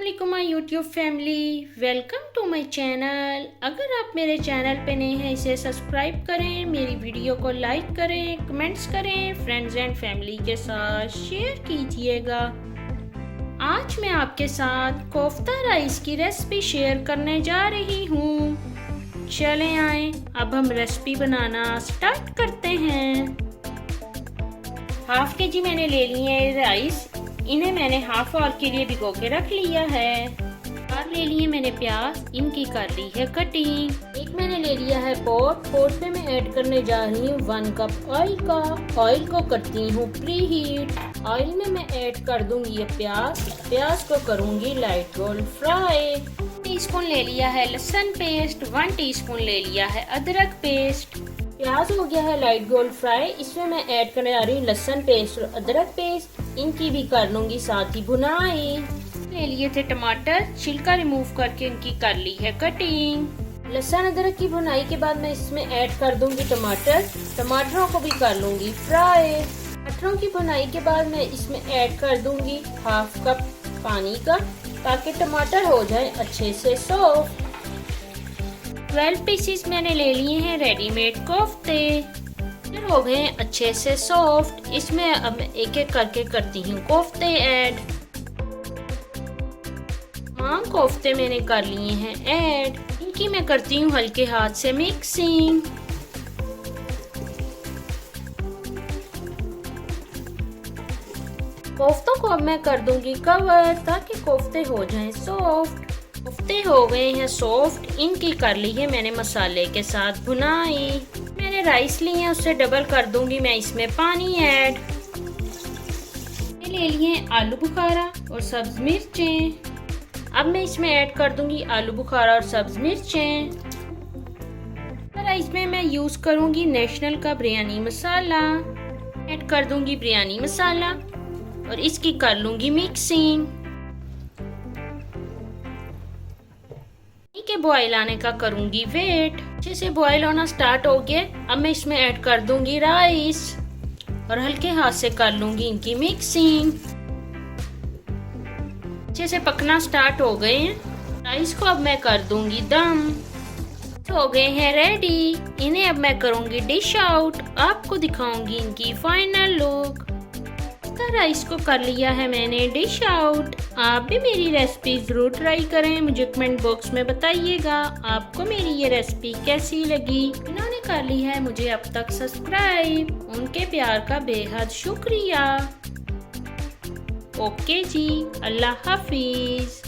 अस्सलामुअलैकुम my YouTube family, welcome to my channel. अगर आप मेरे चैनल पे नए हैं इसे सब्सक्राइब करें, मेरी वीडियो को लाइक करें, कमेंट्स करें, फ्रेंड्स एंड फैमिली के साथ शेयर कीजिएगा। आज मैं आपके साथ कोफ्ता राइस की रेसिपी शेयर करने जा रही हूँ। चलें आए अब हम रेसिपी बनाना स्टार्ट करते हैं। हाफ के जी मैंने ले लिए हैं राइस, इन्हें मैंने हाफ आवर के लिए भिगो के रख लिया है। और ले लिए मैंने प्याज, इनकी कर ली है कटिंग। एक मैंने ले लिया है पोट पे मैं ऐड करने जा रही हूँ 1 कप ऑयल का। ऑयल को करती हूँ प्री हीट। ऑयल में मैं ऐड कर दूंगी ये प्याज को करूंगी लाइट गोल्ड फ्राई। टीस्पून ले लिया है लहसुन पेस्ट, 1 टीस्पून ले लिया है अदरक पेस्ट। प्याज हो गया है लाइट गोल्ड फ्राई, इसमें मैं ऐड करने जा रही हूँ लहसुन पेस्ट और अदरक पेस्ट, इनकी भी कर लूंगी साथ ही भुनाई। ले लिए थे टमाटर, छिलका रिमूव करके इनकी कर ली है कटिंग। लहसुन अदरक की भुनाई के बाद मैं इसमें ऐड कर दूंगी टमाटरों को भी कर लूंगी फ्राई। टमाटरों की भुनाई के बाद मैं इसमें ऐड कर दूंगी हाफ कप पानी का, ताकि टमाटर हो जाए अच्छे से सॉफ्ट। 12 पीसीस मैंने ले लिए हैं रेडीमेड कोफ्ते, हो गए अच्छे से सॉफ्ट। इसमें अब मैं एक एक करके करती हूँ कोफ्ते ऐड। तमाम कोफ्ते मैंने कर लिए हैं ऐड, इनकी मैं करती हूँ हल्के हाथ से मिक्सिंग। कोफ्तों को अब मैं कर दूंगी कवर, ताकि कोफ्ते हो जाएं सॉफ्ट। कोफ्ते हो गए हैं सॉफ्ट, इनकी कर ली है मैंने मसाले के साथ भुनाई। मैंने राइस लिए हैं, उससे डबल कर दूंगी मैं इसमें पानी ऐड। ले लिए आलू बुखारा और सब्ज मिर्चें, अब मैं इसमें ऐड कर दूंगी आलू बुखारा और सब्ज मिर्चें। राइस में मैं यूज करूंगी नेशनल का बिरयानी मसाला, ऐड कर दूंगी बिरयानी मसाला और इसकी कर लूंगी मिक्सिंग। के बॉयल आने का करूंगी वेट। अच्छे से बॉयल होना स्टार्ट हो गया, अब मैं इसमें ऐड कर दूंगी राइस और हल्के हाथ से कर लूंगी इनकी मिक्सिंग। अच्छे से पकना स्टार्ट हो गए हैं, राइस को अब मैं कर दूंगी दम। हो गए हैं रेडी, इन्हें अब मैं करूंगी डिश आउट, आपको दिखाऊंगी इनकी फाइनल लुक। राइस को कर लिया है मैंने डिश आउट। आप भी मेरी रेसिपी जरूर ट्राई करें, मुझे कमेंट बॉक्स में बताइएगा आपको मेरी ये रेसिपी कैसी लगी। इन्होंने कर ली है मुझे अब तक सब्सक्राइब, उनके प्यार का बेहद शुक्रिया। ओके जी, अल्लाह हाफिज।